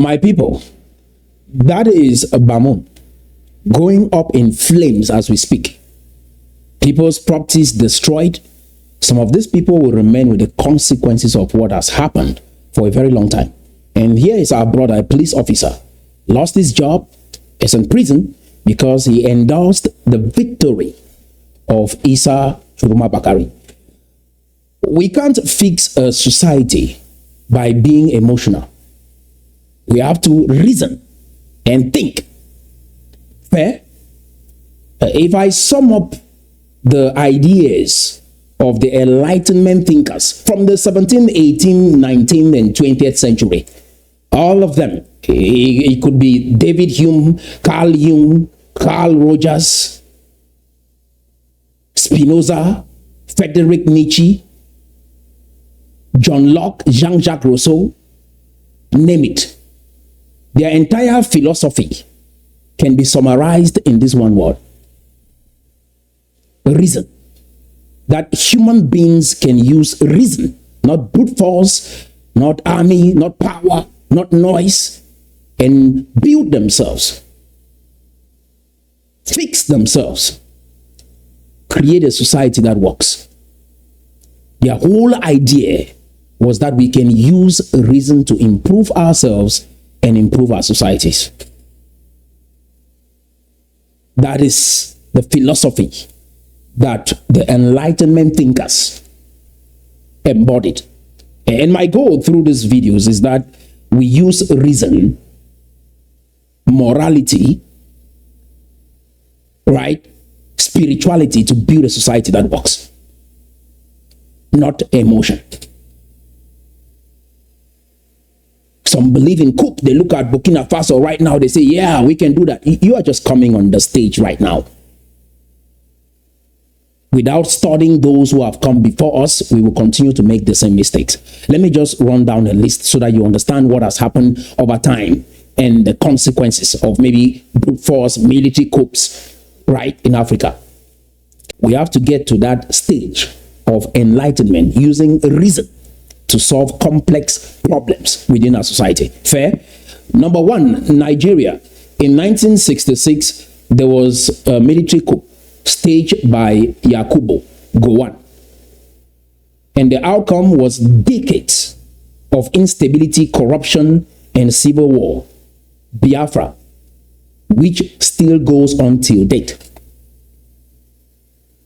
My people, that is Bamun going up in flames as we speak. People's properties destroyed. Some of these people will remain with the consequences of what has happened for a very long time. And here is our brother, a police officer, lost his job, is in prison because he endorsed the victory of Isa Churuma Bakari. We can't fix a society by being emotional. We have to reason and think. Fair? If I sum up the ideas of the Enlightenment thinkers from the 17th, 18th, 19th, and 20th century, all of them, it could be David Hume, Carl Jung, Carl Rogers, Spinoza, Friedrich Nietzsche, John Locke, Jean-Jacques Rousseau, name it. Their entire philosophy can be summarized in this one word: reason. That human beings can use reason, not brute force, not army, not power, not noise, and build themselves, fix themselves, create a society that works. Their whole idea was that we can use reason to improve ourselves and improve our societies. That is the philosophy that the Enlightenment thinkers embodied. And my goal through these videos is that we use reason, morality, right, spirituality to build a society that works, not emotion. Some believe in coup. They look at Burkina Faso right now. They say, yeah, we can do that. You are just coming on the stage right now. Without studying those who have come before us, we will continue to make the same mistakes. Let me just run down a list so that you understand what has happened over time and the consequences of maybe brute force, military coups, right, in Africa. We have to get to that stage of enlightenment using reason to solve complex problems within our society. Fair? Number one, Nigeria. In 1966, there was a military coup staged by Yakubu Gowon. And the outcome was decades of instability, corruption, and civil war. Biafra, which still goes on till date.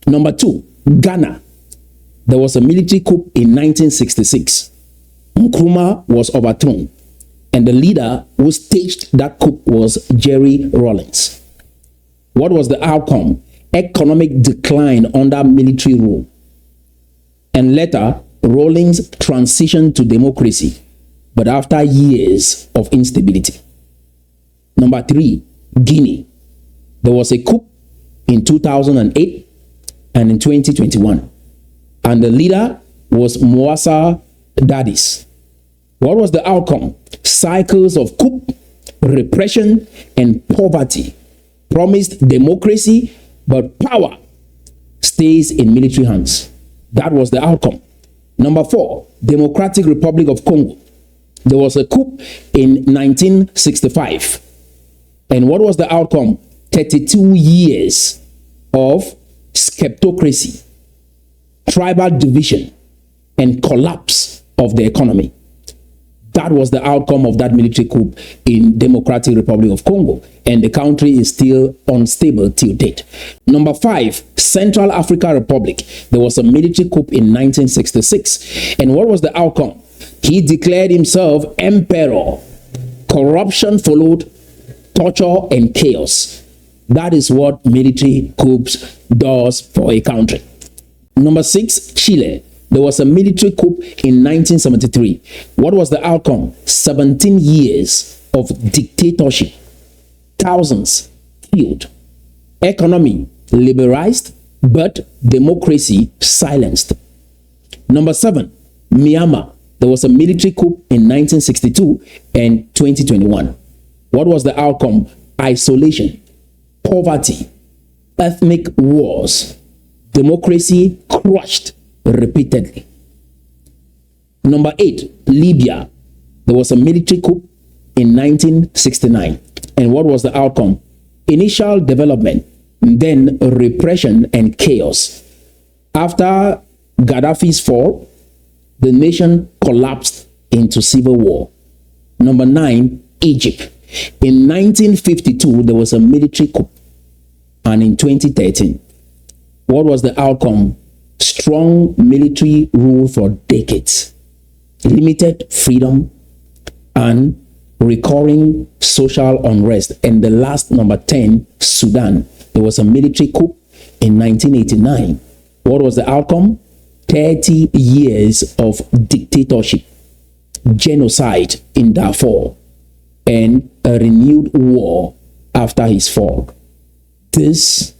Number two, Ghana. There was a military coup in 1966. Nkrumah was overthrown, and the leader who staged that coup was Jerry Rollins. What was the outcome? Economic decline under military rule. And later, Rawlings transitioned to democracy, but after years of instability. Number three, Guinea. There was a coup in 2008 and in 2021. And the leader was Moussa Dadis. What was the outcome? Cycles of coup, repression, and poverty. Promised democracy, but power stays in military hands. That was the outcome. Number four, Democratic Republic of Congo. There was a coup in 1965. And what was the outcome? 32 years of skeptocracy, tribal division, and collapse of the economy. That was the outcome of that military coup in Democratic Republic of Congo. And the country is still unstable till date. Number five, Central African Republic. There was a military coup in 1966. And what was the outcome? He declared himself emperor. Corruption followed, torture, and chaos. That is what military coups does for a country. Number six, Chile. There was a military coup in 1973. What was the outcome? 17 years of dictatorship. Thousands killed. Economy liberalized, but democracy silenced. Number seven, Myanmar. There was a military coup in 1962 and 2021. What was the outcome? Isolation, poverty, ethnic wars, democracy crushed repeatedly. Number eight, Libya. There was a military coup in 1969. And what was the outcome? Initial development, then repression and chaos. After Gaddafi's fall, the nation collapsed into civil war. Number 9, Egypt. In 1952, there was a military coup. And in 2013, what was the outcome? Strong military rule for decades, limited freedom, and recurring social unrest. And the last, number 10, Sudan. There was a military coup in 1989. What was the outcome? 30 years of dictatorship, genocide in Darfur, and a renewed war after his fall. This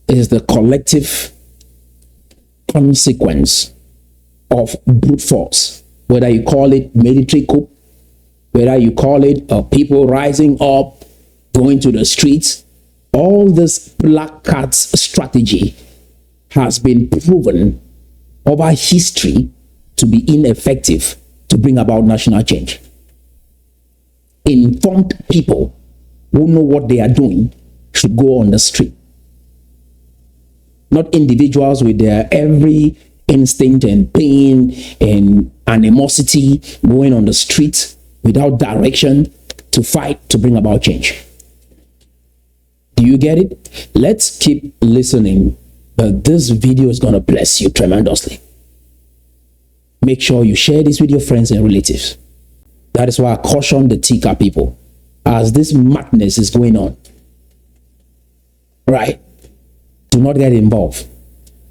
is the collective consequence of brute force, whether you call it military coup, whether you call it people rising up, going to the streets. All this black cats strategy has been proven over history to be ineffective to bring about national change. Informed people who know what they are doing should go on the street. Not individuals with their every instinct and pain and animosity going on the street without direction to fight to bring about change. Do you get it? Let's keep listening, but this video is going to bless you tremendously. Make sure you share this with your friends and relatives. That is why I caution the Tikar people as this madness is going on. Right? Do not get involved.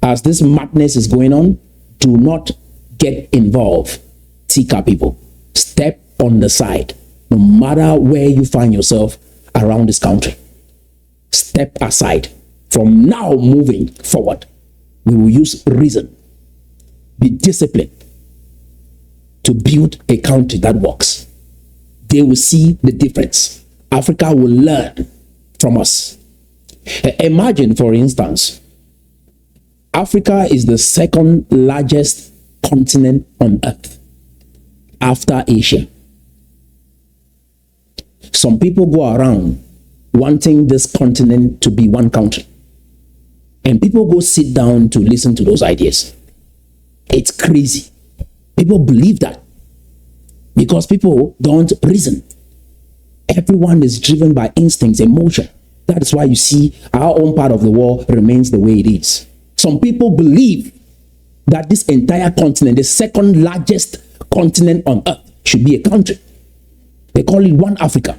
As this madness is going on, do not get involved. Tikar people, step on the side. No matter where you find yourself around this country, step aside. From now moving forward, we will use reason. Be disciplined to build a country that works. They will see the difference. Africa will learn from us. Imagine, for instance, Africa is the second largest continent on earth after Asia. Some people go around wanting this continent to be one country. And people go sit down to listen to those ideas. It's crazy. People believe that because people don't reason. Everyone is driven by instincts, emotion. That is why you see our own part of the world remains the way it is. Some people believe that this entire continent, the second largest continent on earth, should be a country. They call it one Africa.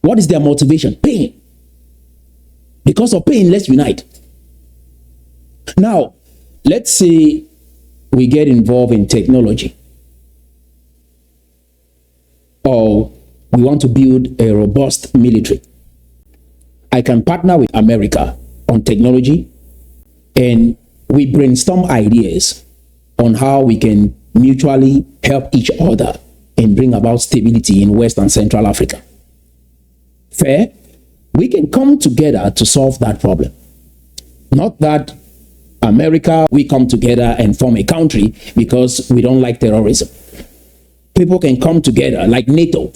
What is their motivation? Pain. Because of pain, let's unite. Now, let's say we get involved in technology, or we want to build a robust military. I can partner with America on technology, and we brainstorm ideas on how we can mutually help each other and bring about stability in West and Central Africa. Fair? We can come together to solve that problem. Not that America, we come together and form a country because we don't like terrorism. People can come together like NATO.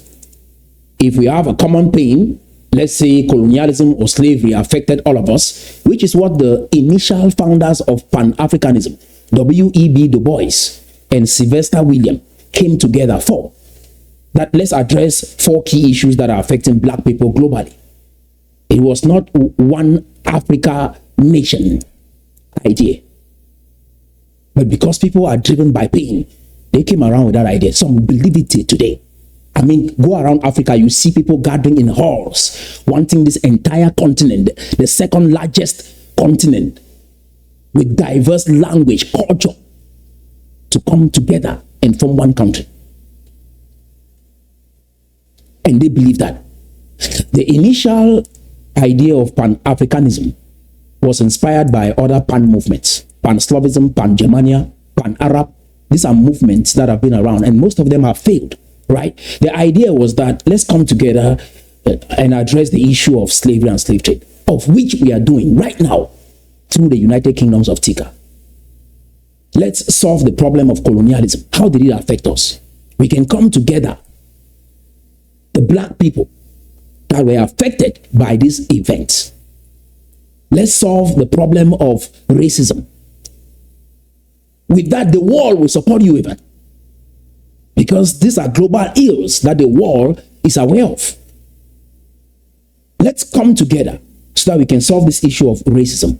If we have a common pain, let's say colonialism or slavery affected all of us, which is what the initial founders of Pan-Africanism, W.E.B. Du Bois and Sylvester Williams, came together for. That let's address 4 key issues that are affecting black people globally. It was not one Africa nation idea. But because people are driven by pain, they came around with that idea. Some believe it today. I mean, go around Africa, you see people gathering in halls, wanting this entire continent, the second largest continent, with diverse language, culture, to come together and form one country. And they believe that. The initial idea of Pan-Africanism was inspired by other Pan movements, Pan-Slavism, Pan-Germania, Pan-Arab. These are movements that have been around, and most of them have failed, right? The idea was that let's come together and address the issue of slavery and slave trade, of which we are doing right now through the United Kingdoms of Tikar. Let's solve the problem of colonialism. How did it affect us? We can come together, the black people that were affected by this event. Let's solve the problem of racism. With that, the world will support you even. Because these are global ills that the world is aware of. Let's come together so that we can solve this issue of racism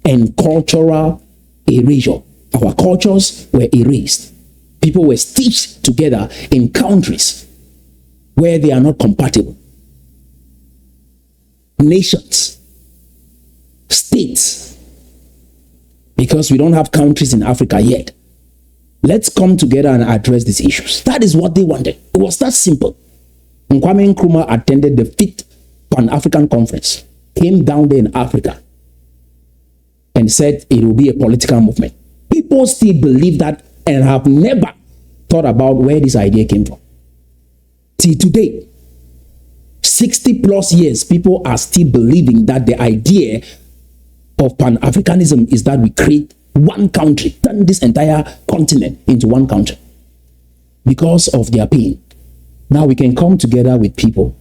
and cultural erasure. Our cultures were erased. People were stitched together in countries where they are not compatible. Nations, states, because we don't have countries in Africa yet. Let's come together and address these issues. That is what they wanted. It was that simple. Kwame Nkrumah attended the 5th Pan-African Conference, came down there in Africa, and said it will be a political movement. People still believe that and have never thought about where this idea came from. Till today, 60 plus years, people are still believing that the idea of Pan-Africanism is that we create one country, turn this entire continent into one country because of their pain. Now we can come together with people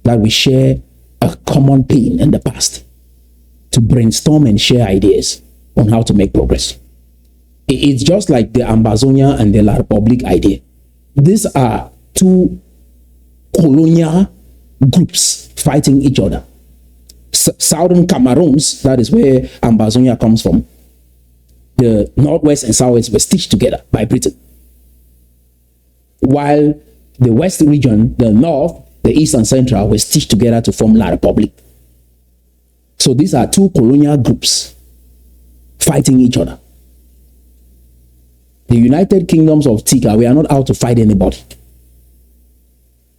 that we share a common pain in the past to brainstorm and share ideas on how to make progress. It's just like the Ambazonia and the La Republic idea. These are two colonial groups fighting each other. Southern Cameroons, that is where Ambazonia comes from. The Northwest and Southwest were stitched together by Britain. While the West region, the North, the East and Central were stitched together to form La Republic. So these are two colonial groups fighting each other. The United Kingdoms of Tikar, we are not out to fight anybody.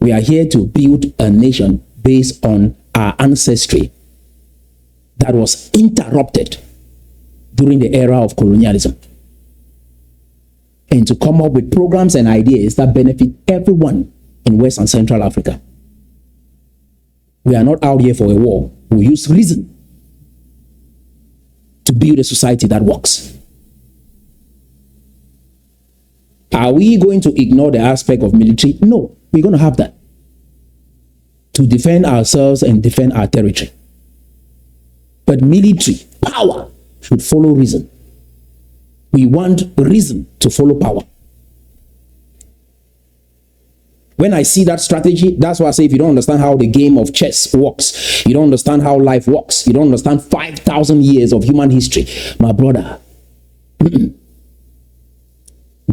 We are here to build a nation based on our ancestry that was interrupted during the era of colonialism, and to come up with programs and ideas that benefit everyone in West and Central Africa. We are not out here for a war. We use reason to build a society that works. Are we going to ignore the aspect of military? No, we're going to have that to defend ourselves and defend our territory. But military power should follow reason. We want reason to follow power. When I see that strategy, that's why I say if you don't understand how the game of chess works, you don't understand how life works, you don't understand 5,000 years of human history, my brother. Do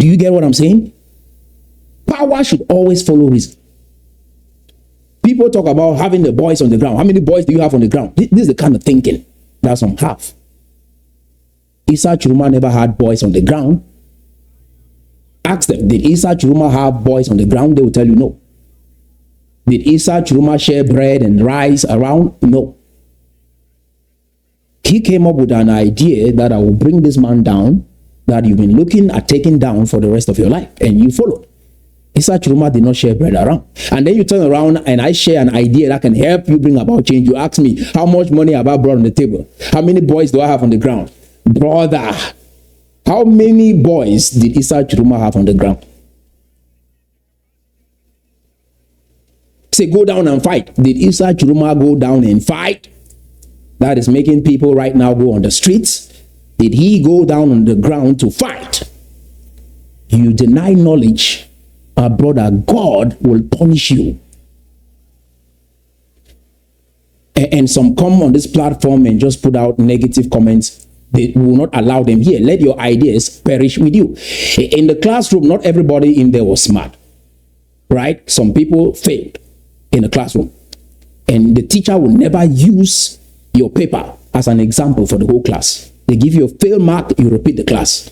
you get what I'm saying? Power should always follow reason. People talk about having the boys on the ground. How many boys do you have on the ground? This is the kind of thinking that some have. Issa Chiruma never had boys on the ground. Ask them, did Issa Chiruma have boys on the ground? They will tell you no. Did Issa Chiruma share bread and rice around? No. He came up with an idea that I will bring this man down, that you've been looking at taking down for the rest of your life, and you followed. Issa Chiruma did not share bread around. And then you turn around and I share an idea that can help you bring about change. You ask me, how much money have I brought on the table? How many boys do I have on the ground? Brother, how many boys did Issa Chiruma have on the ground? Say, go down and fight. Did Issa Chiruma go down and fight? That is making people right now go on the streets. Did he go down on the ground to fight? You deny knowledge, our brother, God will punish you. And some come on this platform and just put out negative comments. They will not allow them here. Let your ideas perish with you. In the classroom, not everybody in there was smart, right? Some people failed in the classroom. And the teacher will never use your paper as an example for the whole class. They give you a fail mark, you repeat the class.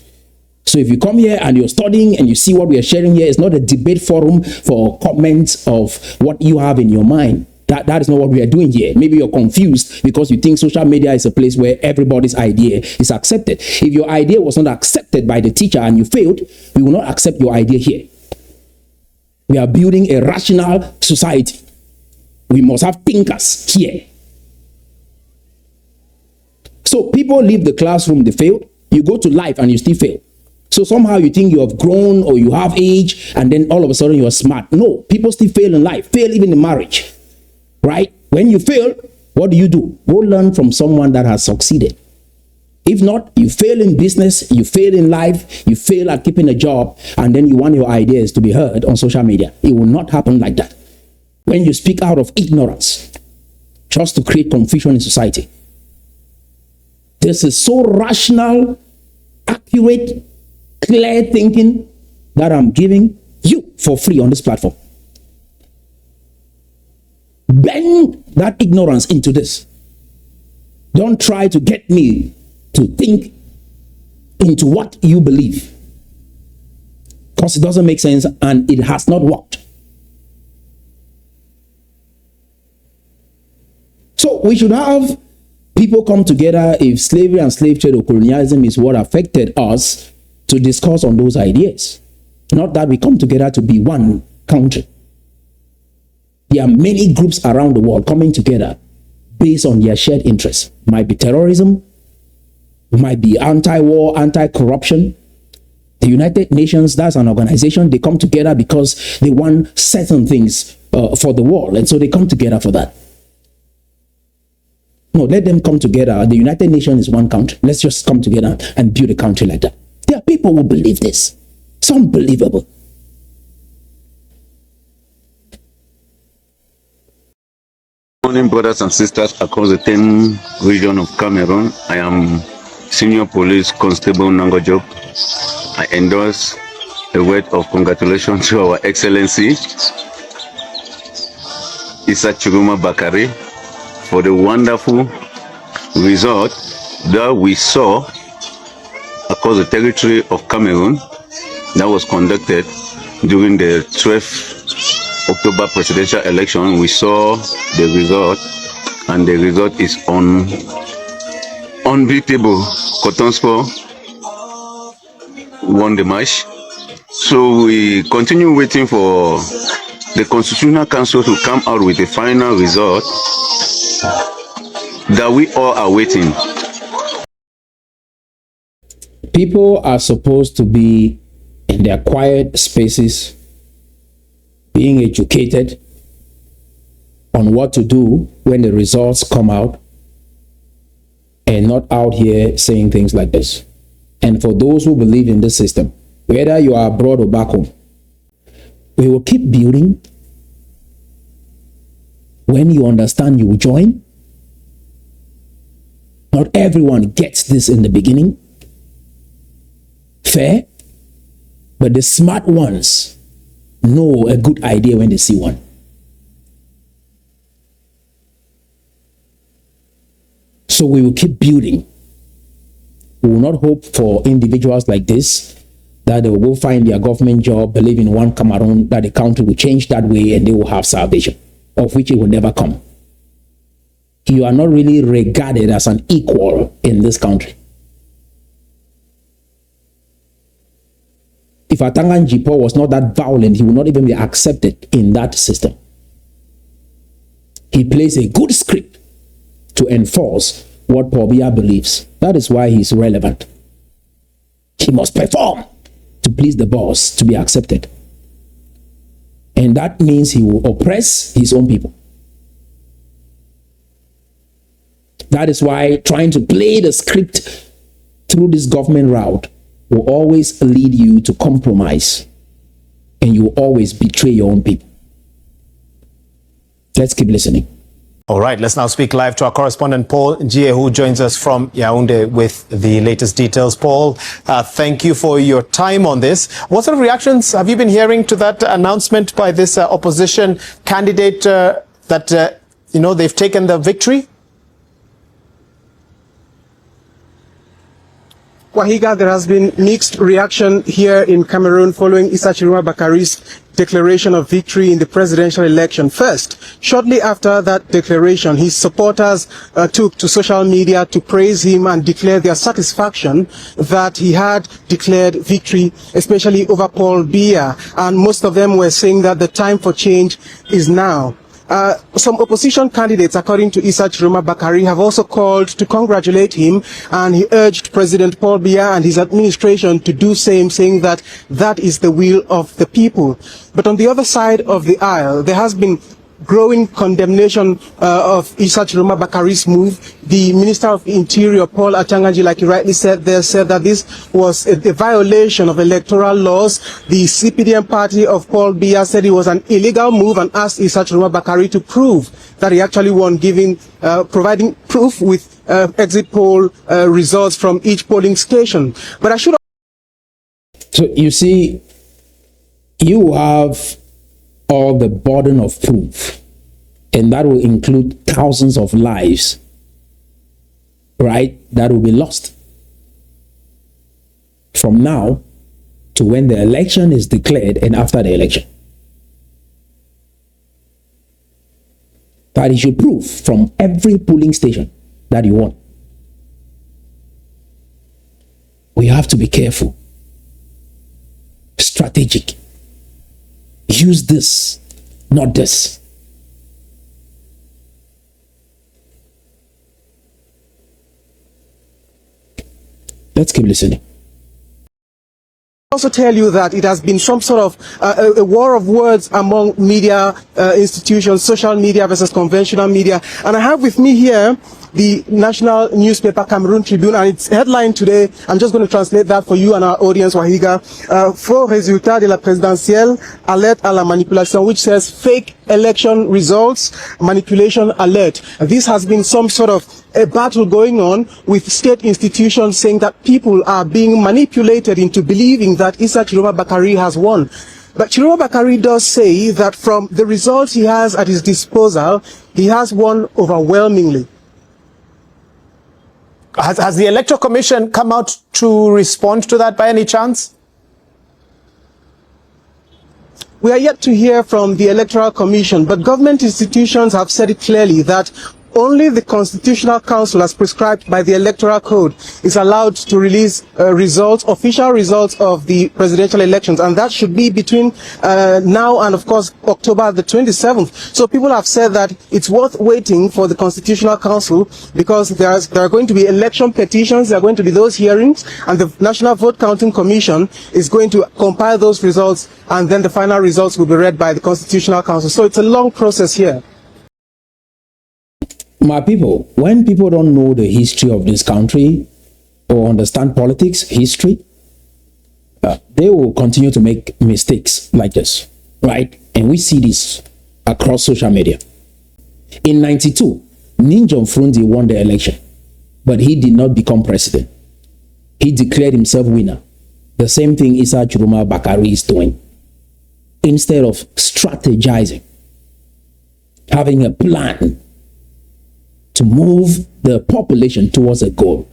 So if you come here and you're studying and you see what we are sharing here, it's not a debate forum for comments of what you have in your mind. That is not what we are doing here. Maybe you're confused because you think social media is a place where everybody's idea is accepted. If your idea was not accepted by the teacher and you failed, we will not accept your idea here. We are building a rational society. We must have thinkers here. So people leave the classroom, they failed. You go to life and you still fail. So somehow you think you have grown or you have age and then all of a sudden you are smart. No, people still fail in life, fail even in marriage, right? When you fail, what do? Go learn from someone that has succeeded. If not, you fail in business, you fail in life, you fail at keeping a job, and then you want your ideas to be heard on social media. It will not happen like that. When you speak out of ignorance, just to create confusion in society. This is so rational, accurate, clear thinking that I'm giving you for free on this platform. Bend that ignorance into this. Don't try to get me to think into what you believe, because it doesn't make sense and it has not worked. So we should have people come together if slavery and slave trade or colonialism is what affected us, to discuss on those ideas. Not that we come together to be one country. There are many groups around the world coming together based on their shared interests. Might be terrorism, might be anti-war, anti-corruption. The United Nations, that's an organization, they come together because they want certain things for the world, and so they come together for that. No, let them come together. The United Nations is one country. Let's just come together and build a country like that. There are people who believe this. It's unbelievable. Morning, brothers and sisters across the 10 region of Cameroon. I am Senior Police Constable Nangojob. I endorse a word of congratulations to Our Excellency Issa Chiruma Bakari for the wonderful result that we saw across the territory of Cameroon that was conducted during the 12th October presidential election. We saw the result, and the result is unbeatable. Cotonsport won the match. So we continue waiting for the Constitutional Council to come out with a final result that we all are waiting. People are supposed to be in their quiet spaces, being educated on what to do when the results come out, and not out here saying things like this. And for those who believe in this system, whether you are abroad or back home, we will keep building. When you understand, you will join. Not everyone gets this in the beginning. Fair. But the smart ones know a good idea when they see one. So we will keep building. We will not hope for individuals like this that they will go find their government job, believe in one Cameroon, that the country will change that way and they will have salvation, of which it will never come. You are not really regarded as an equal in this country. If Atangan Jipo was not that violent, he would not even be accepted in that system. He plays a good script to enforce what Paul Biya believes. That is why he's relevant. He must perform to please the boss to be accepted. And that means he will oppress his own people. That is why trying to play the script through this government route will always lead you to compromise, and you will always betray your own people. Let's keep listening. All right, let's now speak live to our correspondent Paul Njie, who joins us from Yaoundé with the latest details. Paul, thank you for your time on this. What sort of reactions have you been hearing to that announcement by this opposition candidate that, they've taken the victory? Wahiga, there has been mixed reaction here in Cameroon following Issa Chiruma Bakari's declaration of victory in the presidential election. First, shortly after that declaration, his supporters took to social media to praise him and declare their satisfaction that he had declared victory, especially over Paul Biya. And most of them were saying that the time for change is now. Some opposition candidates, according to Issa Chiroma Bakari, have also called to congratulate him, and he urged President Paul Biya and his administration to do same, saying that that is the will of the people. But on the other side of the aisle, there has been growing condemnation of Issa Chiroma Bakari's move. The Minister of Interior, Paul Achangaji, like he rightly said there, said that this was a violation of electoral laws. The CPDM party of Paul Biya said it was an illegal move and asked Issa Chiroma Bakari to prove that he actually won, providing proof with exit poll results from each polling station. But I should... So you see, you have all the burden of proof, and that will include thousands of lives, right, that will be lost from now to when the election is declared and after the election. That you should prove from every polling station that you won. We have to be careful, strategic. Use this, not this. Let's keep listening. Also tell you that it has been some sort of a war of words among media institutions, social media versus conventional media. And I have with me here the national newspaper Cameroon Tribune, and its headline today, I'm just going to translate that for you and our audience, Wahiga. Faux résultats de la présidentielle, alert à la manipulation, which says fake election results, manipulation alert. This has been some sort of a battle going on with state institutions saying that people are being manipulated into believing that Issa Chiroma Bakari has won. But Chiroma Bakari does say that from the results he has at his disposal, he has won overwhelmingly. Has the Electoral Commission come out to respond to that by any chance? We are yet to hear from the Electoral Commission, but government institutions have said it clearly that only the Constitutional Council, as prescribed by the Electoral Code, is allowed to release official results of the presidential elections, and that should be between now and, of course, October the 27th. So people have said that it's worth waiting for the Constitutional Council because there are going to be election petitions, there are going to be those hearings, and the National Vote Counting Commission is going to compile those results, and then the final results will be read by the Constitutional Council. So it's a long process here. My people, when people don't know the history of this country or understand politics, history, they will continue to make mistakes like this, right? And we see this across social media. In 92, Ninjom Frundi won the election, but he did not become president. He declared himself winner. The same thing Issa Chiroma Bakari is doing. Instead of strategizing, having a plan to move the population towards a goal.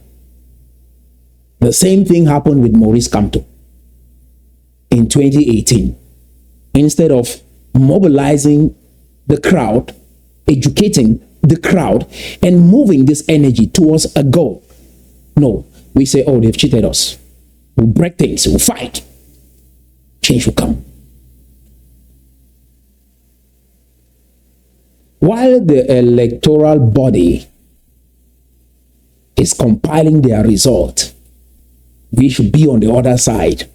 The same thing happened with Maurice Kamto in 2018. Instead of mobilizing the crowd, educating the crowd, and moving this energy towards a goal, no, we say, oh, they've cheated us. We'll break things, we'll fight. Change will come. While the electoral body is compiling their result, we should be on the other side,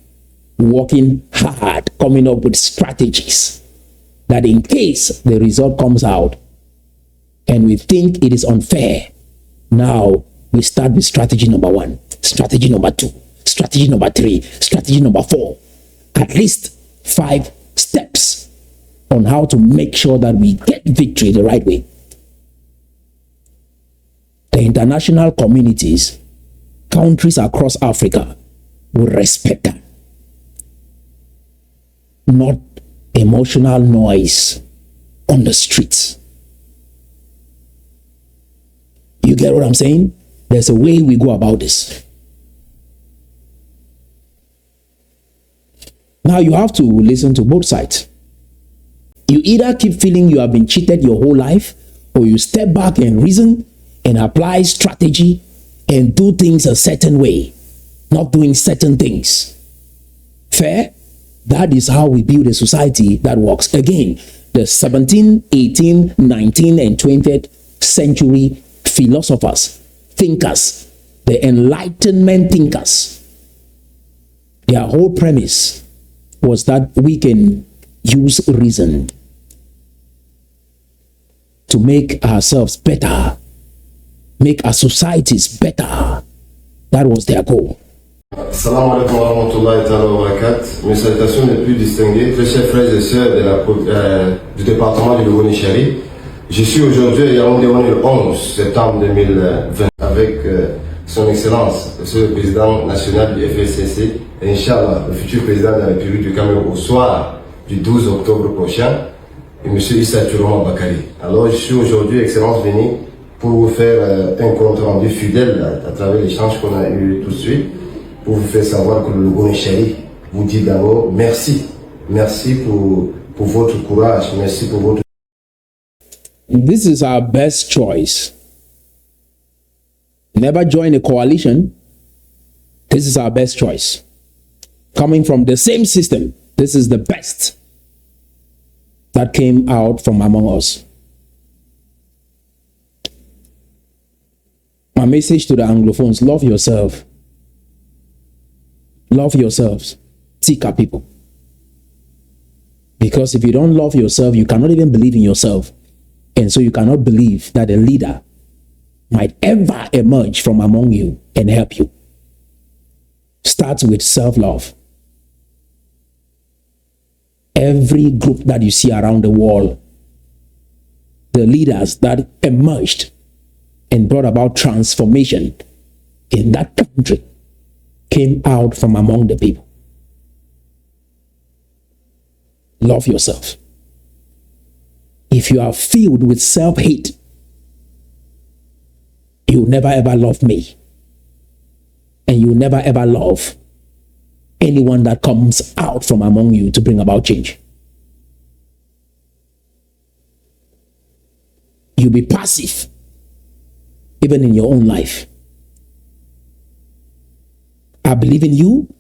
working hard, coming up with strategies that in case the result comes out and we think it is unfair, now we start with strategy number 1, strategy number 2, strategy number 3, strategy number 4, at least 5 steps on how to make sure that we get victory the right way. The international communities, countries across Africa will respect that. Not emotional noise on the streets. You get what I'm saying? There's a way we go about this. Now you have to listen to both sides. You either keep feeling you have been cheated your whole life, or you step back and reason and apply strategy and do things a certain way, not doing certain things. Fair? That is how we build a society that works. Again, the 17th, 18th, 19th, and 20th century philosophers, thinkers, the Enlightenment thinkers. Their whole premise was that we can use reason to make ourselves better, make our societies better. That was their goal. Assalamu alaikum wa rahmatullahi wa barakatuh. Mes salutations les plus distinguées, très chers frères et sœurs du département du Logoni-Chari. Je suis aujourd'hui à Yaoundé le 11 septembre 2020 avec son Excellence, le président national du FSCC, et Inch'Allah, le futur président de la République du Cameroun au soir du 12 octobre prochain, et M. Issa Bakari. Alors je suis aujourd'hui, Excellence, venu pour vous faire un compte rendu fidèle à travers l'échange qu'on a eu tout de suite, pour vous faire savoir que le Logoni-Chari vous dit d'abord merci. Merci pour votre courage, merci pour votre... This is our best choice. Never join a coalition. This is our best choice. Coming from the same system, this is the best that came out from among us. My message to the Anglophones: love yourself. Love yourselves, Tikar people. Because if you don't love yourself, you cannot even believe in yourself. And so you cannot believe that a leader might ever emerge from among you and help you. Starts with self-love. Every group that you see around the world, the leaders that emerged and brought about transformation in that country came out from among the people. Love yourself. If you are filled with self-hate, you'll never ever love me. And you'll never ever love anyone that comes out from among you to bring about change. You'll be passive, even in your own life. I believe in you.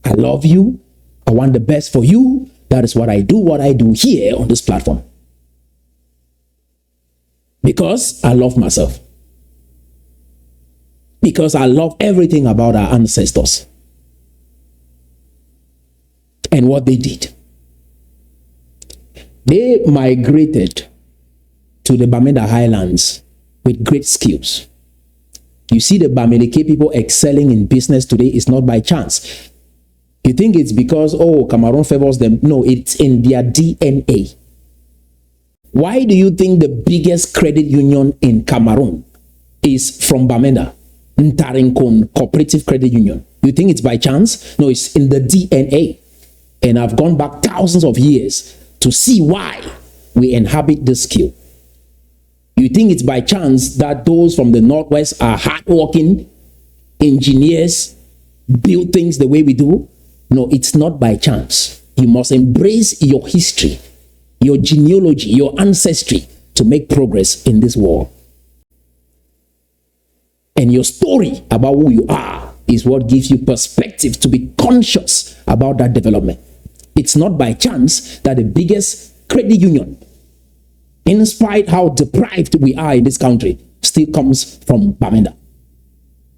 I love you. I want the best for you. That is what I do here on this platform. Because I love myself. Because I love everything about our ancestors and what they did. They migrated to the Bamenda Highlands with great skills. You see the Bamenda people excelling in business today is not by chance. You think it's because, oh, Cameroon favors them. No, it's in their DNA. Why do you think the biggest credit union in Cameroon is from Bamenda? Ntarinkon Cooperative Credit Union. You think it's by chance? No, it's in the DNA. And I've gone back thousands of years to see why we inhabit this skill. You think it's by chance that those from the Northwest are hardworking engineers, build things the way we do? No, it's not by chance. You must embrace your history, your genealogy, your ancestry to make progress in this world. And your story about who you are is what gives you perspective to be conscious about that development. It's not by chance that the biggest credit union, in spite how deprived we are in this country, still comes from Bamenda.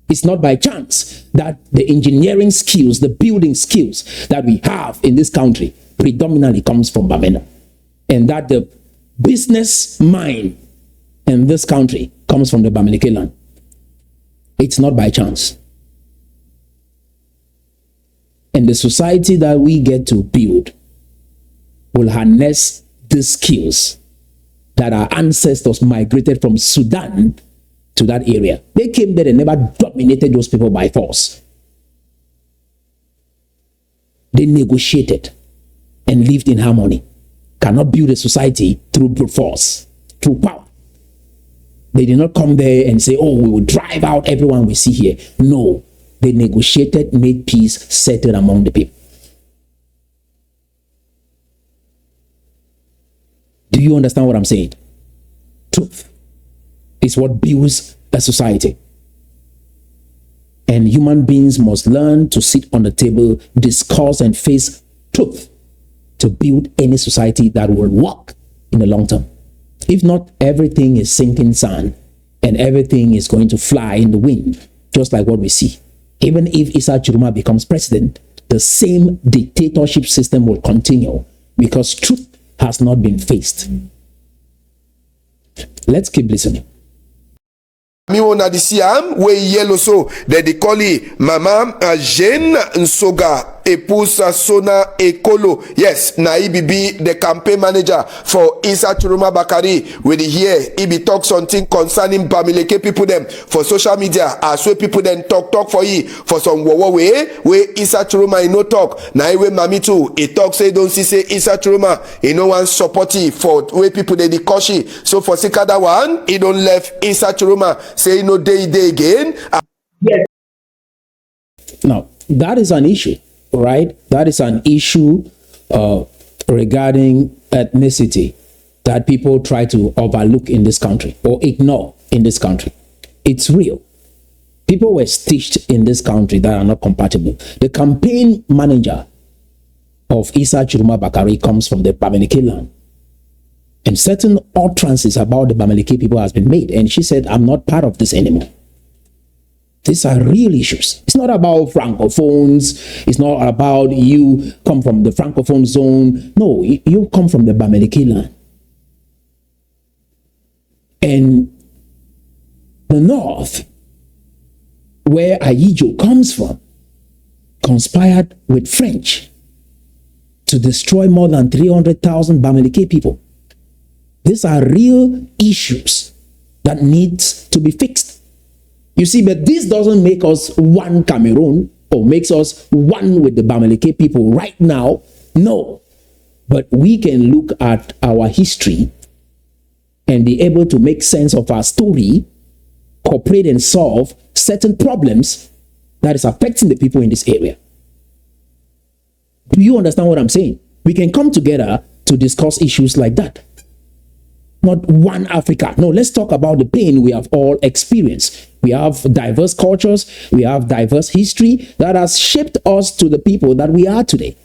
It's not by chance that the engineering skills, the building skills that we have in this country predominantly comes from Bamenda. And that the business mind in this country comes from the Bamenda land. It's not by chance. And the society that we get to build will harness the skills that our ancestors migrated from Sudan to that area. They came there and never dominated those people by force. They negotiated and lived in harmony. Cannot build a society through brute force, through power. They did not come there and say, oh, we will drive out everyone we see here. No, they negotiated, made peace, settled among the people. Do you understand what I'm saying? Truth is what builds a society. And human beings must learn to sit on the table, discuss and face truth to build any society that will work in the long term. If not, everything is sinking sand and everything is going to fly in the wind, just like what we see. Even if Issa Chiruma becomes president, the same dictatorship system will continue because truth has not been faced. Let's keep listening. Miwona di siam we yellow so de di koli mama Jane Nsoga épouse Sona Ekolo. Yes, na be the campaign manager for Issa Chiruma Bakari. We hear he be talk something concerning Bamileke people them for social media as we people then talk for he for some way Issa Chiruma no talk. Na we mami too he talk say don't see say Issa Chiruma he no one supportive for way people they koshi. So for Sikada one he don't left Issa Chiruma say no day again. Yes. Now that is an issue. Right, that is an issue regarding ethnicity that people try to overlook in this country or ignore in this country. It's real. People were stitched in this country that are not compatible. The campaign manager of Issa Chiruma Bakari comes from the Bamenda land. And certain utterances about the Bamenda people has been made. And she said, I'm not part of this anymore. These are real issues. It's not about francophones. It's not about you come from the francophone zone. No, you come from the Bamenda land. And the north, where Ayijo comes from, conspired with French to destroy more than 300,000 Bamenda people. These are real issues that need to be fixed. You see, but this doesn't make us one Cameroon or makes us one with the Bamenda people right now. No. But we can look at our history and be able to make sense of our story, cooperate and solve certain problems that is affecting the people in this area. Do you understand what I'm saying? We can come together to discuss issues like that. Not one Africa. No, let's talk about the pain we have all experienced. We have diverse cultures. We have diverse history that has shaped us to the people that we are today.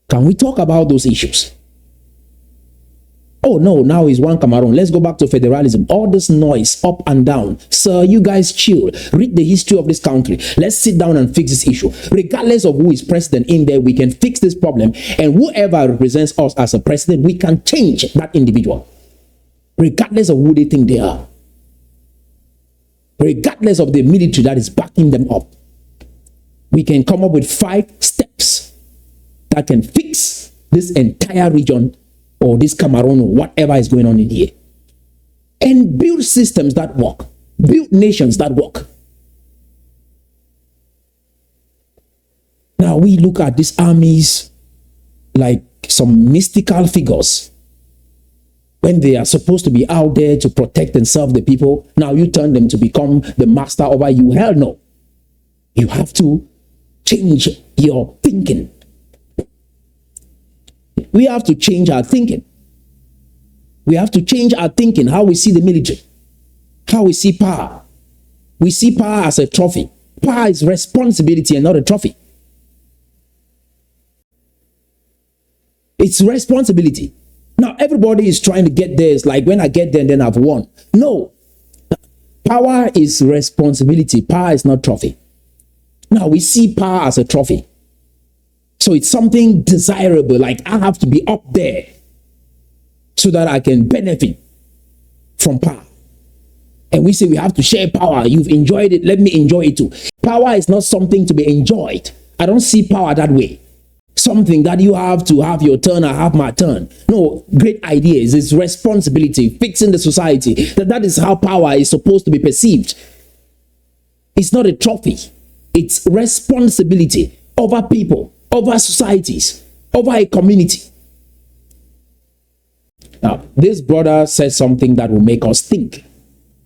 Can we talk about those issues? Oh no, now is one Cameroon. Let's go back to federalism. All this noise up and down. Sir, you guys chill. Read the history of this country. Let's sit down and fix this issue. Regardless of who is president in there, we can fix this problem. And whoever represents us as a president, we can change that individual. Regardless of who they think they are. Regardless of the military that is backing them up. We can come up with 5 steps that can fix this entire region or this Cameroon or whatever is going on in here. And build systems that work. Build nations that work. Now we look at these armies like some mystical figures. When they are supposed to be out there to protect and serve the people, now you turn them to become the master over you. Hell no. You have to change your thinking. We have to change our thinking. We have to change our thinking, how we see the military, how we see power. We see power as a trophy. Power is responsibility and not a trophy. It's responsibility. Now, everybody is trying to get there. It's like, when I get there, then I've won. No. Power is responsibility. Power is not trophy. Now, we see power as a trophy. So it's something desirable, like I have to be up there so that I can benefit from power. And we say we have to share power. You've enjoyed it, let me enjoy it too. Power is not something to be enjoyed. I don't see power that way. Something that you have to have your turn, I have my turn. No, great ideas. It's responsibility, fixing the society. That is how power is supposed to be perceived. It's not a trophy. It's responsibility over people, over societies, over a community. Now, this brother said something that will make us think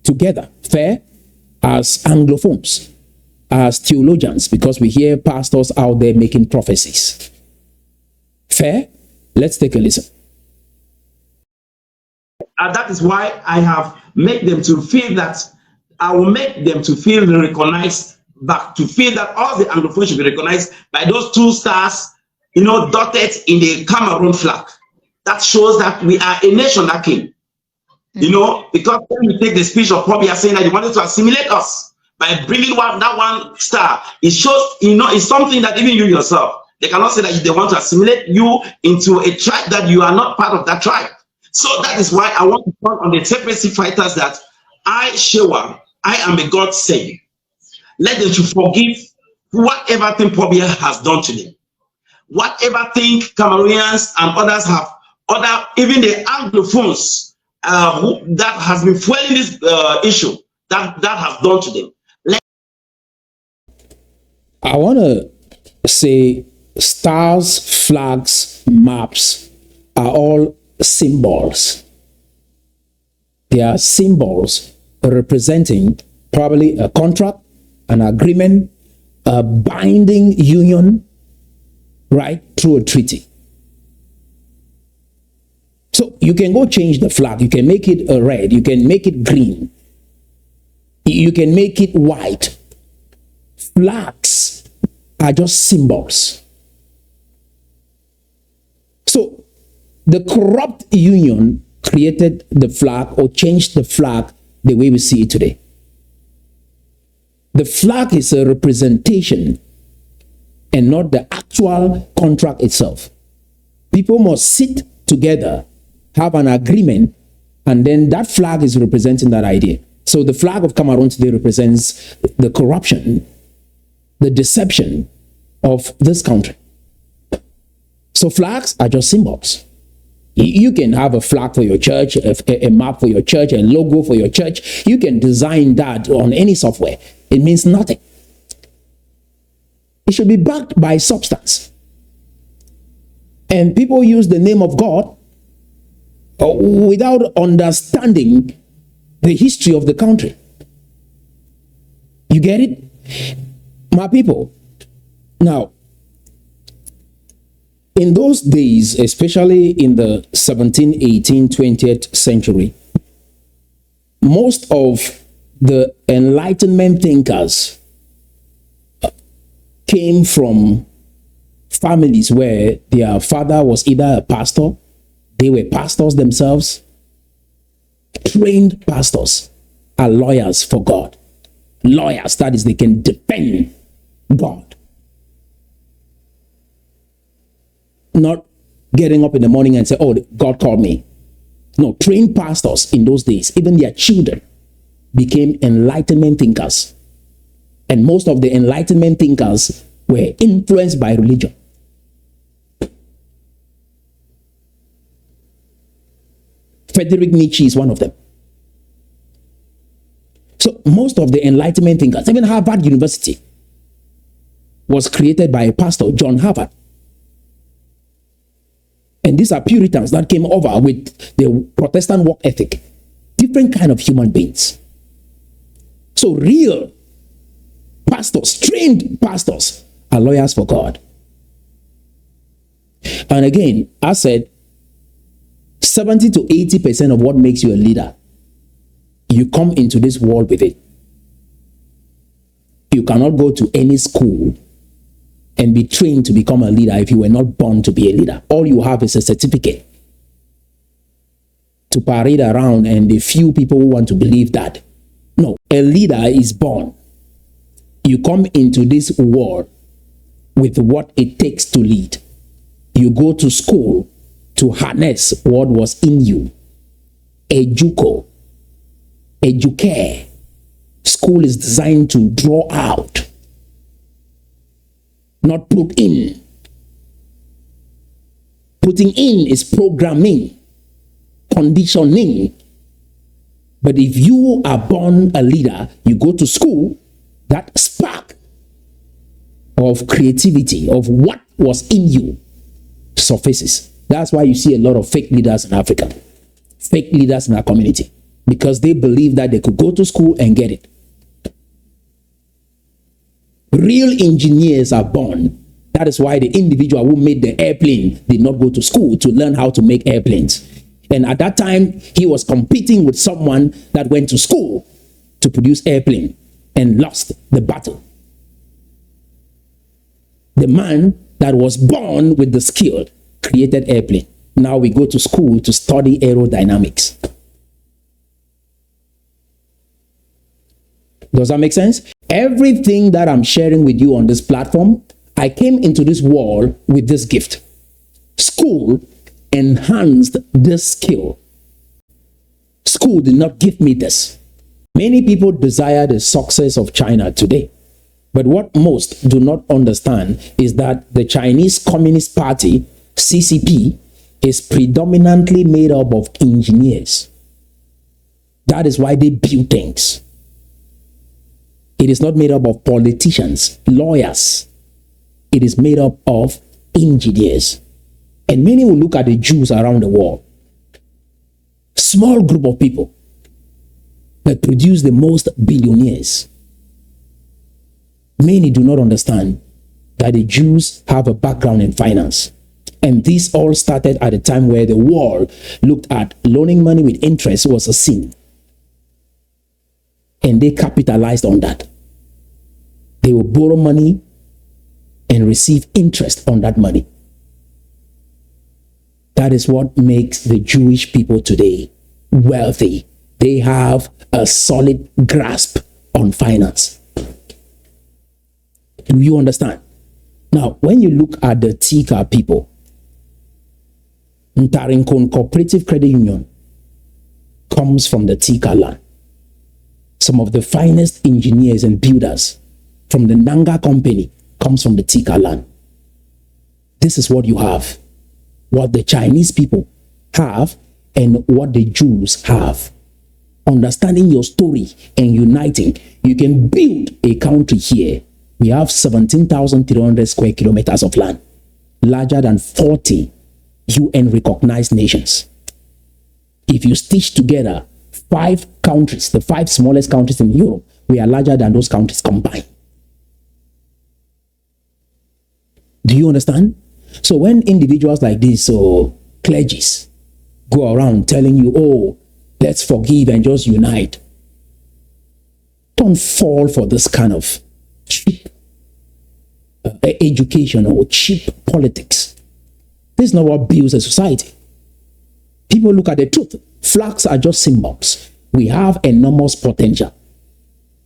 together, fair, as Anglophones, as theologians, because we hear pastors out there making prophecies. Fair? Let's take a listen. And that is why I have made them to feel that I will make them to feel recognized back, to feel that all the Anglophones should be recognized by those 2 stars dotted in the Cameroon flag. That shows that we are a nation that came. Because when we take the speech of Pobia saying that he wanted to assimilate us by bringing that one star, it shows, it's something that even you yourself, they cannot say that they want to assimilate you into a tribe that you are not part of that tribe. So that is why I want to call on the separatist fighters that Shewa, I am a God sent. Let them to forgive whatever thing Pobia has done to them. Whatever thing Cameroonians and others have, even the Anglophones that has been fueling this issue, that has done to them. I want to say stars, flags, maps are all symbols. They are symbols representing probably a contract, an agreement, a binding union, right, through a treaty. So you can go change the flag. You can make it red. You can make it green. You can make it white. Flags are just symbols. So the corrupt union created the flag or changed the flag the way we see it today. The flag is a representation and not the actual contract itself. People must sit together, have an agreement, and then that flag is representing that idea. So the flag of Cameroon today represents the corruption, the deception of this country. So flags are just symbols. You can have a flag for your church, a map for your church, a logo for your church. You can design that on any software. It means nothing. It should be backed by substance. And people use the name of God without understanding the history of the country. You get it? My people. Now, in those days, especially in the 17th, 18th, 20th century, most of the Enlightenment thinkers came from families where their father was either a pastor, they were pastors themselves. Trained pastors are lawyers for God. Lawyers, that is, they can defend God. Not getting up in the morning and say, oh, God called me. No, trained pastors in those days, even their children became Enlightenment thinkers. And most of the Enlightenment thinkers were influenced by religion. Friedrich Nietzsche is one of them. So most of the Enlightenment thinkers, even Harvard University, was created by a pastor, John Harvard. And these are Puritans that came over with the Protestant work ethic. Different kind of human beings. So real pastors, trained pastors, are lawyers for God. And again, I said, 70 to 80% of what makes you a leader, you come into this world with it. You cannot go to any school and be trained to become a leader if you were not born to be a leader. All you have is a certificate to parade around, and the few people who want to believe that. No, a leader is born. You come into this world with what it takes to lead. You go to school to harness what was in you. Educo, educare. School is designed to draw out, not put in. Putting in is programming, conditioning. But if you are born a leader, you go to school, that spark of creativity, of what was in you, surfaces. That's why you see a lot of fake leaders in Africa, fake leaders in our community, because they believe that they could go to school and get it. Real engineers are born. That is why the individual who made the airplane did not go to school to learn how to make airplanes. And at that time, he was competing with someone that went to school to produce airplane and lost the battle. The man that that was born with the skill created airplane. Now we go to school to study aerodynamics. Does that make sense? Everything that I'm sharing with you on this platform, I came into this world with this gift. School enhanced this skill. School did not give me this. Many people desire the success of China today. But what most do not understand is that the Chinese Communist Party, CCP, is predominantly made up of engineers. That is why they build things. It is not made up of politicians, lawyers. It is made up of engineers. And many will look at the Jews around the world. Small group of people that produce the most billionaires. Many do not understand that the Jews have a background in finance. And this all started at a time where the world looked at loaning money with interest was a sin. And they capitalized on that. They will borrow money and receive interest on that money. That is what makes the Jewish people today wealthy. They have a solid grasp on finance. Do you understand? Now, when you look at the Tikar people, Ntarinkon Cooperative Credit Union comes from the Tikar land. Some of the finest engineers and builders from the Nanga company comes from the Tikar land. This is what you have. What the Chinese people have and what the Jews have. Understanding your story and uniting, you can build a country here. We have 17,300 square kilometers of land, larger than 40 UN recognized nations. If you stitch together 5 countries, the 5 smallest countries in Europe, we are larger than those countries combined. Do you understand? So when individuals like this, or clergies, go around telling you, oh, let's forgive and just unite, don't fall for this kind of cheap education or cheap politics. This is not what builds a society. People look at the truth. Flags are just symbols. We have enormous potential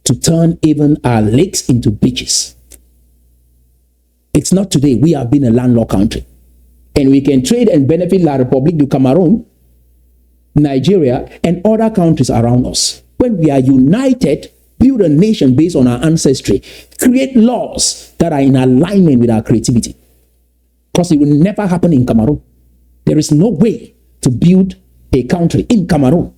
to turn even our lakes into beaches. It's not today. We have been a landlocked country. And we can trade and benefit La République du Cameroon, Nigeria, and other countries around us. When we are united, build a nation based on our ancestry, create laws that are in alignment with our creativity. Because it will never happen in Cameroon. There is no way to build a country in Cameroon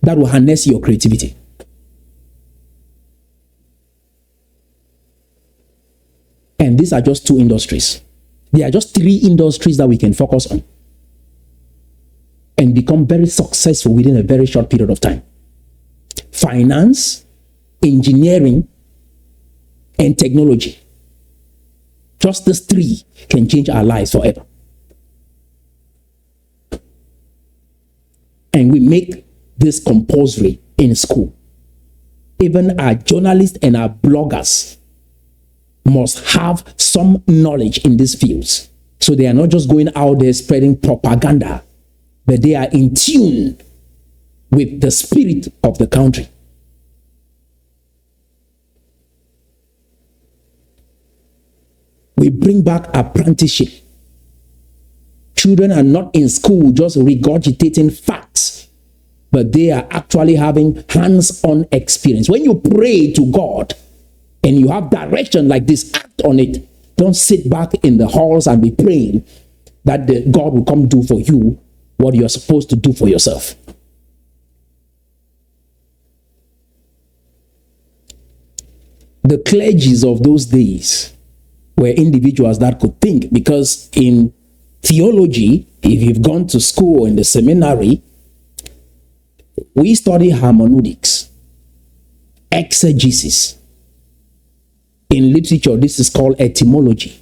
that will harness your creativity. And these are just 2 industries. There are just 3 industries that we can focus on and become very successful within a very short period of time. Finance, engineering, and technology. Just these 3 can change our lives forever. And we make this compulsory in school. Even our journalists and our bloggers must have some knowledge in these fields. So they are not just going out there spreading propaganda, but they are in tune with the spirit of the country. We bring back apprenticeship. Children are not in school just regurgitating facts, but they are actually having hands-on experience. When you pray to God and you have direction like this, act on it. Don't sit back in the halls and be praying that God will come do for you what you're supposed to do for yourself. The clergies of those days were individuals that could think, because in theology, if you've gone to school in the seminary, we study hermeneutics, exegesis. In literature, this is called etymology.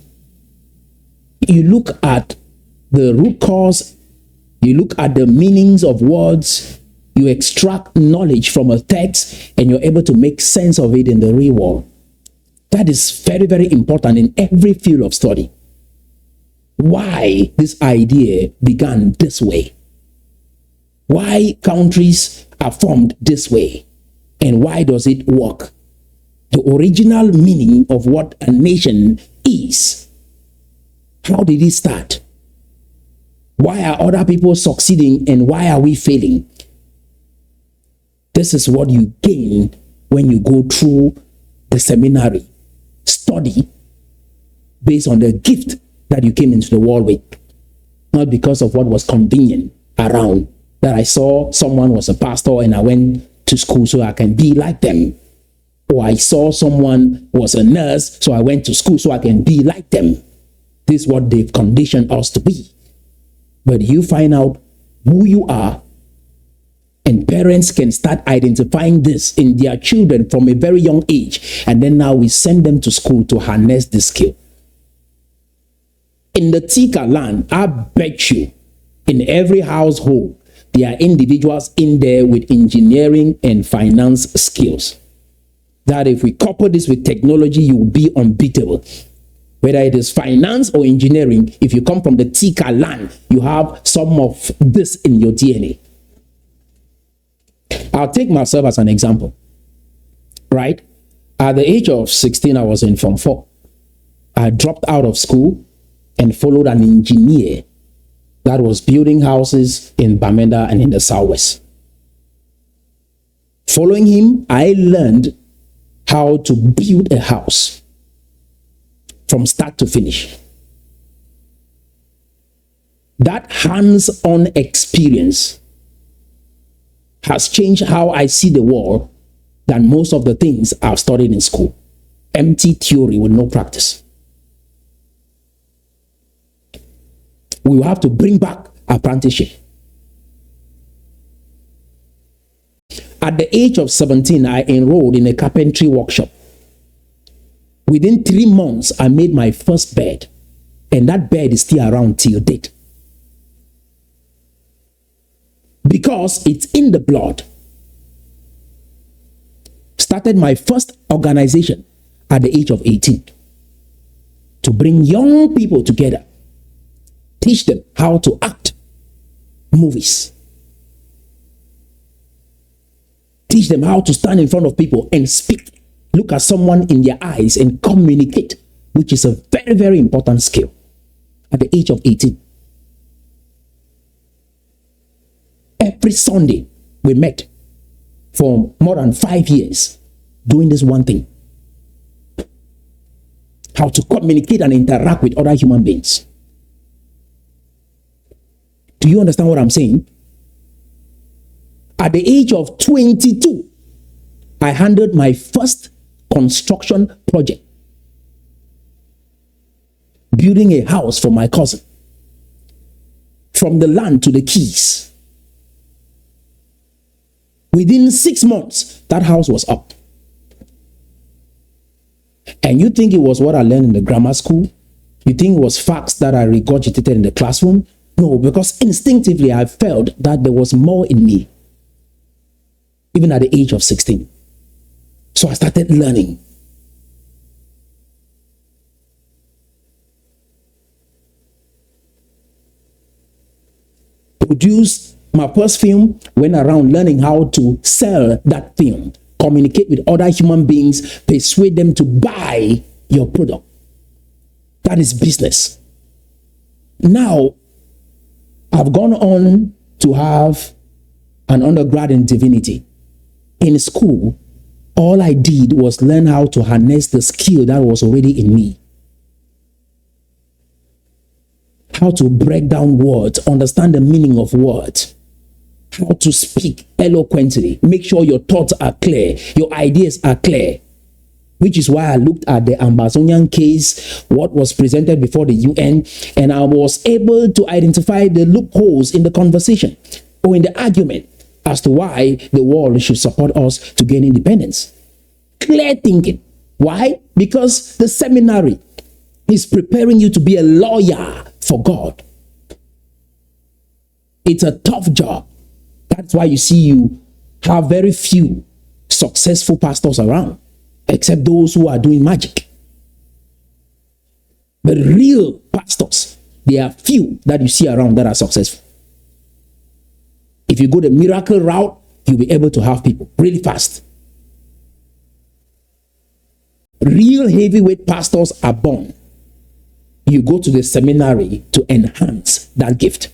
You look at the root cause, you look at the meanings of words, you extract knowledge from a text, and you're able to make sense of it in the real world. That is very, very important in every field of study. Why this idea began this way? Why countries are formed this way? And why does it work? The original meaning of what a nation is. How did it start? Why are other people succeeding and why are we failing? This is what you gain when you go through the seminary. Study based on the gift that you came into the world with, not because of what was convenient around. That I saw someone was a pastor and I went to school so I can be like them. Or I saw someone was a nurse so I went to school so I can be like them. This is what they've conditioned us to be. But you find out who you are, and parents can start identifying this in their children from a very young age. And then now we send them to school to harness this skill. In the Tikar land, I bet you, in every household, there are individuals in there with engineering and finance skills. That if we couple this with technology, you will be unbeatable. Whether it is finance or engineering, if you come from the Tikar land, you have some of this in your DNA. I'll take myself as an example, right? At the age of 16, I was in Form 4. I dropped out of school and followed an engineer that was building houses in Bamenda and in the Southwest. Following him, I learned how to build a house from start to finish. That hands-on experience has changed how I see the world than most of the things I've studied in school. Empty theory with no practice. We will have to bring back apprenticeship. At the age of 17, I enrolled in a carpentry workshop. Within 3 months, I made my first bed, and that bed is still around till date. Because it's in the blood. Started my first organization at the age of 18 to bring young people together, teach them how to act movies, teach them how to stand in front of people and speak, look at someone in their eyes and communicate, which is a very, very important skill at the age of 18. Every Sunday, we met for more than 5 years doing this one thing. How to communicate and interact with other human beings. Do you understand what I'm saying? At the age of 22, I handled my first construction project. Building a house for my cousin. From the land to the keys. Within 6 months, that house was up. And you think it was what I learned in the grammar school? You think it was facts that I regurgitated in the classroom? No, because instinctively I felt that there was more in me. Even at the age of 16. So I started learning. Produced my first film, went around learning how to sell that film, communicate with other human beings, persuade them to buy your product. That is business. Now, I've gone on to have an undergrad in divinity. In school, all I did was learn how to harness the skill that was already in me. How to break down words, understand the meaning of words. How to speak eloquently. Make sure your thoughts are clear, your ideas are clear. Which is why I looked at the Ambazonian case, what was presented before the UN, and I was able to identify the loopholes in the conversation or in the argument as to why the world should support us to gain independence. Clear thinking. Why? Because the seminary is preparing you to be a lawyer for God. It's a tough job. That's why you see you have very few successful pastors around, except those who are doing magic. But real pastors, there are few that you see around that are successful. If you go the miracle route, you'll be able to have people really fast. Real heavyweight pastors are born. You go to the seminary to enhance that gift.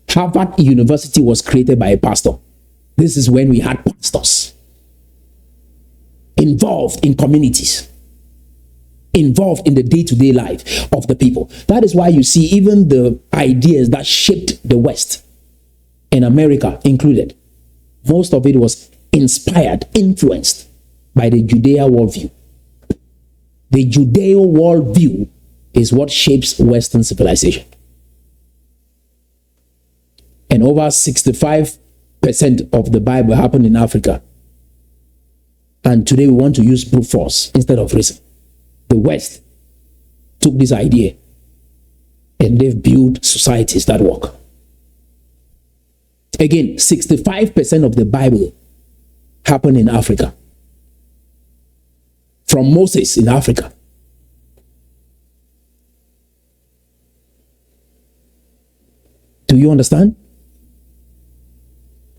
Harvard University was created by a pastor. This is when we had pastors involved in communities, involved in the day-to-day life of the people. That is why you see even the ideas that shaped the West, and America included, most of it was inspired, influenced by the Judea worldview. The Judeo worldview is what shapes Western civilization. And over 65% of the Bible happened in Africa. And today we want to use brute force instead of reason. The West took this idea and they've built societies that work. Again, 65% of the Bible happened in Africa. From Moses in Africa. Do you understand?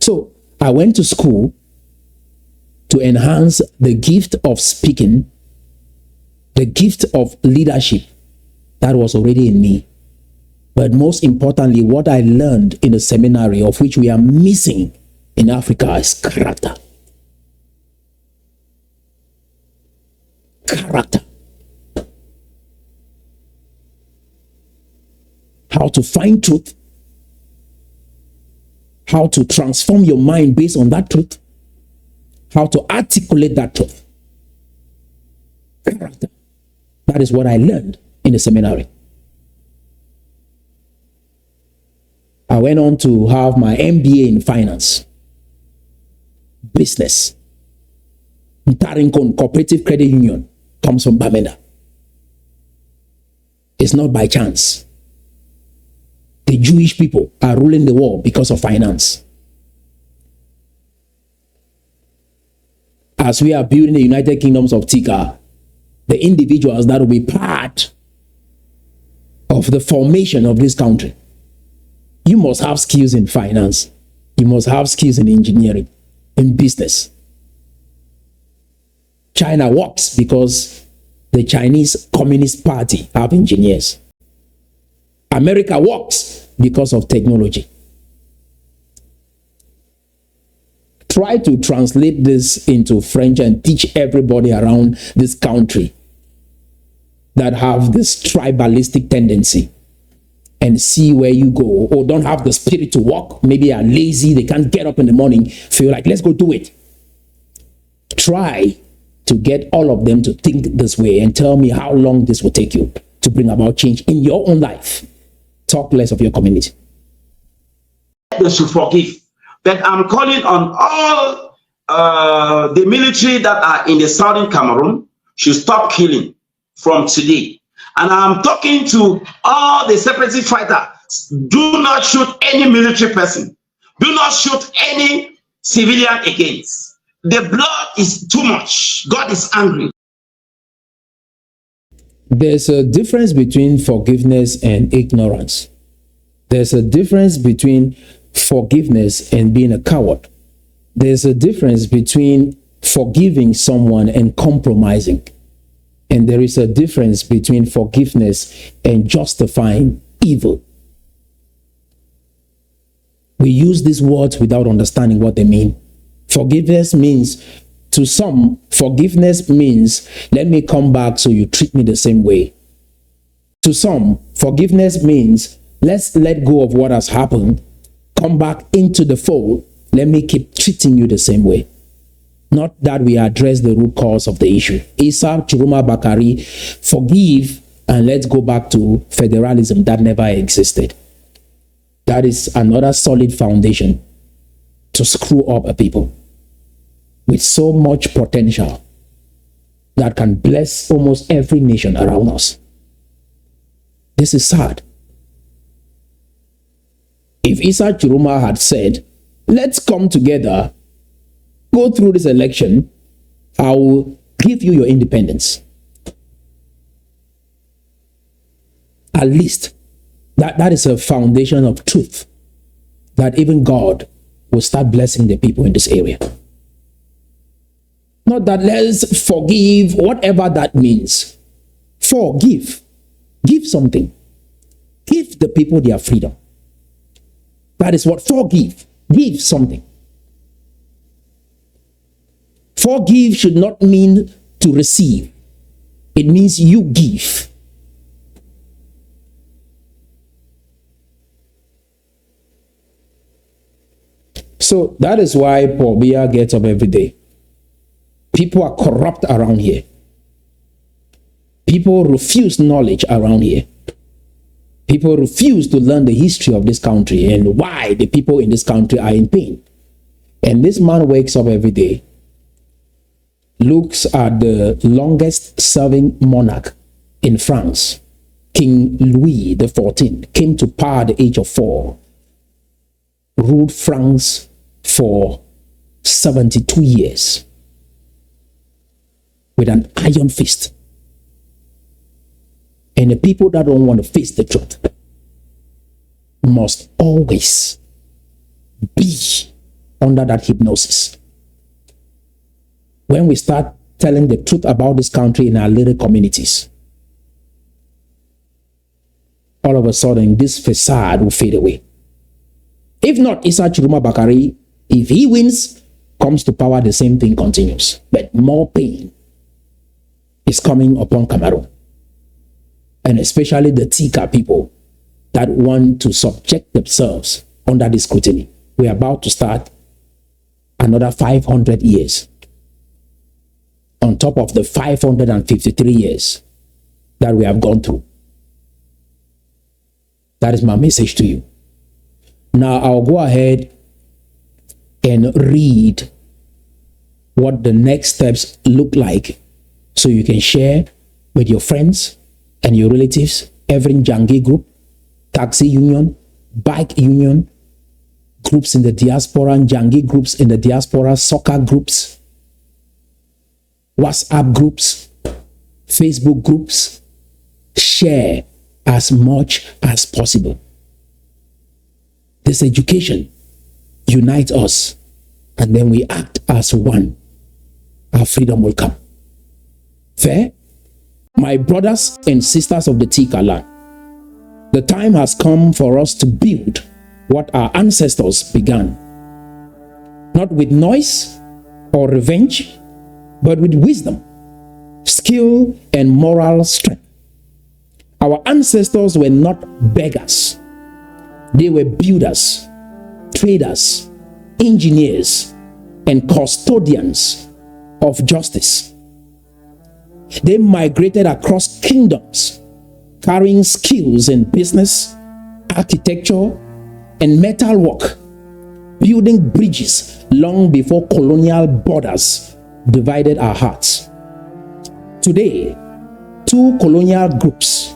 So I went to school to enhance the gift of speaking, the gift of leadership that was already in me. But most importantly, what I learned in the seminary, of which we are missing in Africa, is character. Character. How to find truth. How to transform your mind based on that truth. How to articulate that truth. Character. That is what I learned in the seminary. I went on to have my MBA in finance, business. Ntarinkon Cooperative Credit Union comes from Bamenda. It's not by chance. The Jewish people are ruling the world because of finance. As we are building the United Kingdoms of Tikar, the individuals that will be part of the formation of this country, you must have skills in finance. You must have skills in engineering, in business. China works because the Chinese Communist Party have engineers. America works because of technology. Try to translate this into French and teach everybody around this country that have this tribalistic tendency and see where you go, or don't have the spirit to work. Maybe are lazy, they can't get up in the morning, feel like, let's go do it. Try to get all of them to think this way and tell me how long this will take you to bring about change in your own life. Talk less of your community. They should forgive. But I'm calling on all the military that are in the southern Cameroon should stop killing from today. And I'm talking to all the separatist fighters. Do not shoot any military person. Do not shoot any civilian against. The blood is too much. God is angry. There's a difference between forgiveness and ignorance. There's a difference between forgiveness and being a coward. There's a difference between forgiving someone and compromising. And there is a difference between forgiveness and justifying evil. We use these words without understanding what they mean. Forgiveness means, to some, forgiveness means, let me come back so you treat me the same way. To some, forgiveness means, let's let go of what has happened, come back into the fold, let me keep treating you the same way. Not that we address the root cause of the issue. Issa Chiroma Bakari, forgive and let's go back to federalism that never existed. That is another solid foundation to screw up a people with so much potential that can bless almost every nation around us. This is sad. If Issa Chiroma had said, let's come together, go through this election, I will give you your independence. At least that is a foundation of truth, that even God will start blessing the people in this area. Not that let's forgive, whatever that means. Forgive. Give something. Give the people their freedom. That is what forgive. Give something. Forgive should not mean to receive. It means you give. So that is why Paul Biya gets up every day. People are corrupt around here. People refuse knowledge around here. People refuse to learn the history of this country and why the people in this country are in pain. And this man wakes up every day, looks at the longest serving monarch in France, King Louis XIV, came to power at the age of 4, ruled France for 72 years with an iron fist. And the people that don't want to face the truth must always be under that hypnosis. When we start telling the truth about this country in our little communities, all of a sudden this facade will fade away. If not, Issa Chiruma Bakari, if he wins, comes to power, the same thing continues. But more pain is coming upon Cameroon. And especially the Tikar people that want to subject themselves under this scrutiny. We are about to start another 500 years on top of the 553 years that we have gone through. That is my message to you. Now I'll go ahead and read what the next steps look like so you can share with your friends and your relatives. Every Jangi group, taxi union, bike union, groups in the diaspora, Jangi groups in the diaspora, soccer groups, WhatsApp groups, Facebook groups. Share as much as possible. This education unites us, and then we act as one. Our freedom will come. Fair? My brothers and sisters of the Tikar land, the time has come for us to build what our ancestors began. Not with noise or revenge, but with wisdom, skill, and moral strength. Our ancestors were not beggars. They were builders, traders, engineers, and custodians of justice. They migrated across kingdoms, carrying skills in business, architecture, and metalwork, building bridges long before colonial borders divided our hearts. Today, two colonial groups,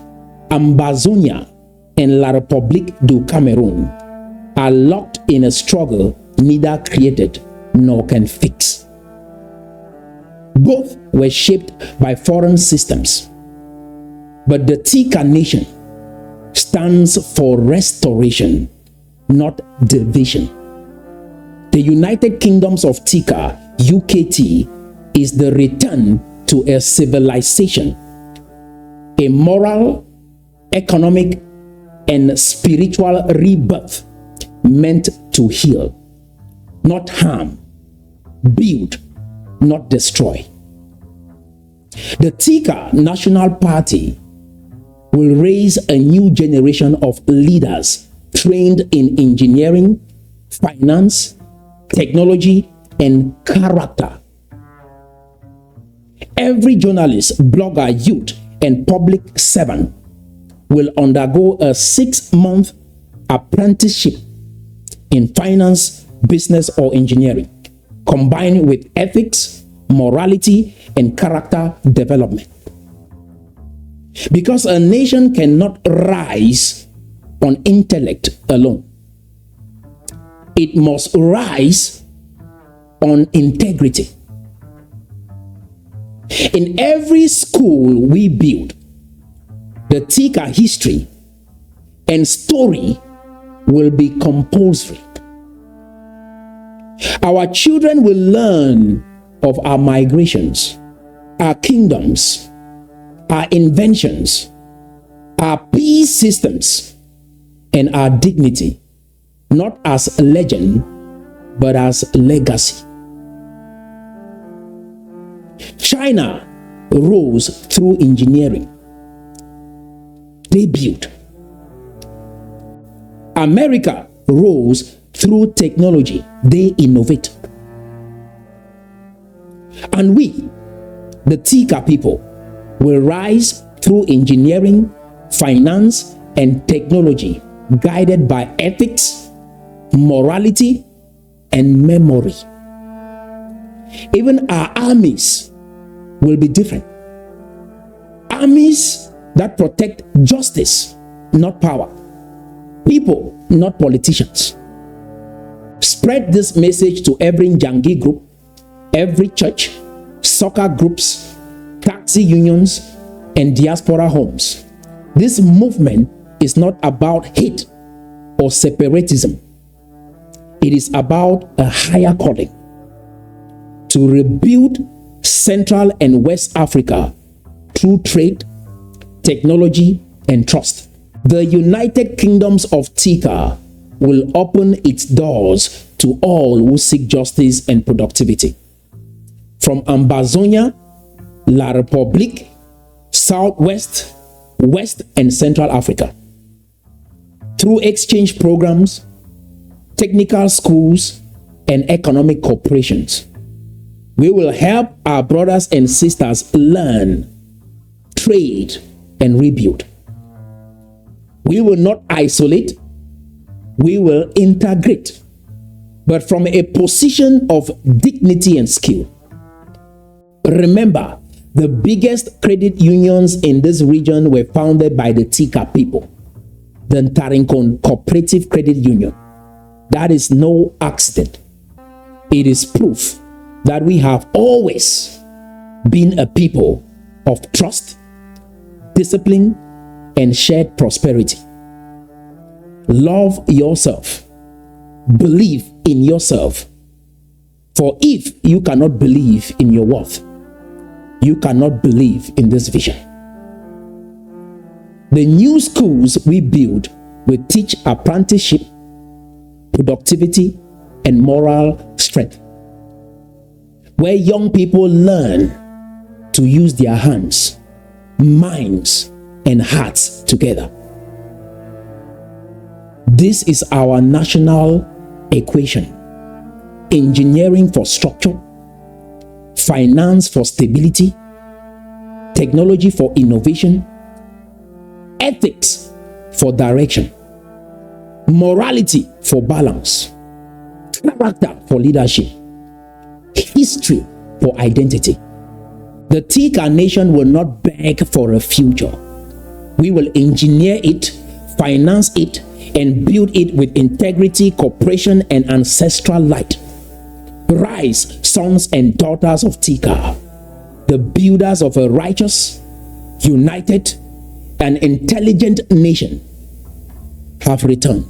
Ambazonia and La République du Cameroon, are locked in a struggle neither created nor can fix. Both were shaped by foreign systems, but the Tikar nation stands for restoration, not division. The United Kingdoms of Tikar, UKT, is the return to a civilization, a moral, economic, and spiritual rebirth meant to heal, not harm, build, not destroy. The Tikar National Party will raise a new generation of leaders trained in engineering, finance, technology, and character. Every journalist, blogger, youth, and public servant will undergo a 6-month apprenticeship in finance, business, or engineering, combined with ethics, morality, and character development. Because a nation cannot rise on intellect alone. It must rise on integrity. In every school we build, The Tikar history and story will be compulsory. Our children will learn of our migrations, our kingdoms, our inventions, our peace systems, and our dignity, not as a legend, but as legacy. China rose through engineering. They built. America rose through technology. They innovate. And we, the Tikar people, will rise through engineering, finance, and technology, guided by ethics, morality, and memory. Even our armies will be different. Armies that protect justice, not power. People, not politicians. Spread this message to every Njangi group, every church, soccer groups, taxi unions, and diaspora homes. This movement is not about hate or separatism. It is about a higher calling to rebuild Central and West Africa through trade, technology, and trust. The United Kingdoms of Tikar will open its doors to all who seek justice and productivity. From Ambazonia, La République, Southwest, West, and Central Africa. Through exchange programs, technical schools, and economic corporations, we will help our brothers and sisters learn, trade, and rebuild. We will not isolate, we will integrate, but from a position of dignity and skill. Remember, the biggest credit unions in this region were founded by the Tikar people, the Ntarinkon Cooperative Credit Union. That is no accident. It is proof that we have always been a people of trust, discipline, and shared prosperity. Love yourself. Believe in yourself. For if you cannot believe in your worth, you cannot believe in this vision. The new schools we build will teach apprenticeship, productivity, and moral strength, where young people learn to use their hands, minds, and hearts together. This is our national equation: engineering for structure, finance for stability, technology for innovation, ethics for direction, morality for balance, character for leadership, history for identity. The Tikar nation will not beg for a future. We will engineer it, finance it, and build it with integrity, cooperation, and ancestral light. Rise, sons and daughters of Tikar, the builders of a righteous, united, and intelligent nation have returned.